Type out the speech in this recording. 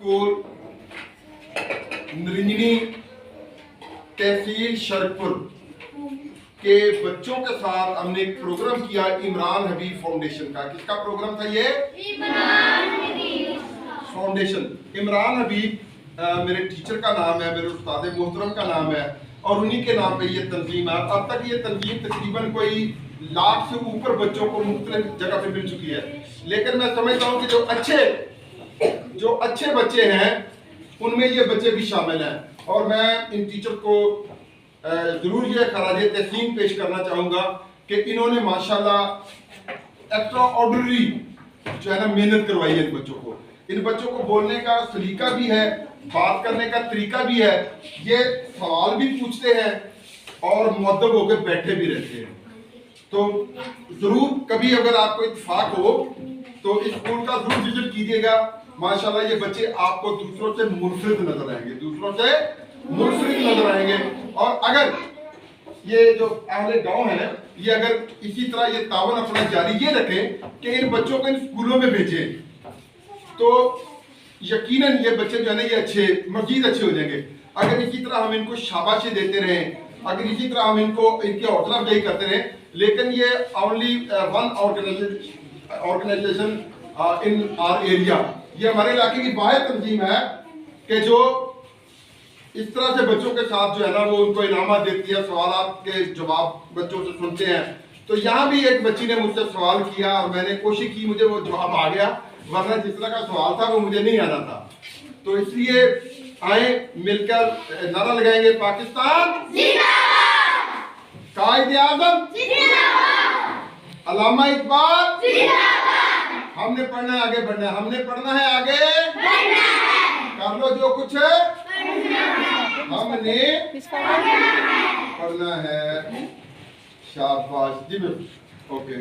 School नरिंजनी तहसील शरकपुर के बच्चों के साथ हमने एक प्रोग्राम किया इमरान हबीब फाउंडेशन का। किसका प्रोग्राम था ये? इमरान हबीब फाउंडेशन। इमरान हबीब मेरे टीचर का नाम है, मेरे उस्ताद मोहतरम का नाम है और उन्हीं के नाम पे ये तंजीम है। अब तक ये तंजीम तकरीबन कोई लाख से ऊपर बच्चों को मुख्तलिफ जगह पे मिल चुकी है। लेकिन मैं समझता हूँ कि जो अच्छे बच्चे हैं उनमें ये बच्चे भी शामिल हैं और मैं इन टीचर को जरूर ये खराज तहसीन पेश करना चाहूँगा कि इन्होंने माशाल्लाह एक्स्ट्रा ऑर्डिनरी जो है ना मेहनत करवाई है इन बच्चों को। इन बच्चों को बोलने का सलीका भी है, बात करने का तरीका भी है, ये सवाल भी पूछते हैं और मुअद्दब होकर बैठे भी रहते हैं। तो जरूर कभी अगर आपको इत्तेफाक हो तो इस स्कूल का जरूर विजिट कीजिएगा। माशाल्लाह ये बच्चे आपको दूसरों से मुनफरिद नजर आएंगे और अगर ये जो अहले गांव है ये अगर इसी तरह ये तावन अपना जारी ये रखें कि इन बच्चों को इन स्कूलों में भेजें तो यकीनन ये बच्चे जो है ना ये मजीद अच्छे हो जाएंगे। अगर इसी तरह हम इनको शाबाशी देते रहें, अगर इसी तरह हम इनको इनकी हौसला अफजाई करते रहें, लेकिन ये only one organization in our area, ये हमारे इलाके की वाहिद तंजीम है कि जो इस तरह से बच्चों के साथ जो है ना वो उनको इनामात देती है, सवाल के जवाब बच्चों से सुनते हैं। तो यहाँ भी एक बच्ची ने मुझसे सवाल किया और मैंने कोशिश की, मुझे वो जवाब आ गया, वरना जिस तरह का सवाल था वो मुझे नहीं आना था। तो इसलिए आए मिलकर नारा लगाएंगे, पाकिस्तान जिंदाबाद, कायदे आज़म जिंदाबाद, अल्लामा इकबाल जिंदाबाद। हमने पढ़ना है, आगे बढ़ना है, हमने पढ़ना है, आगे बढ़ना है, कर लो जो कुछ है हमने पढ़ना है। शाबाश जी, ओके।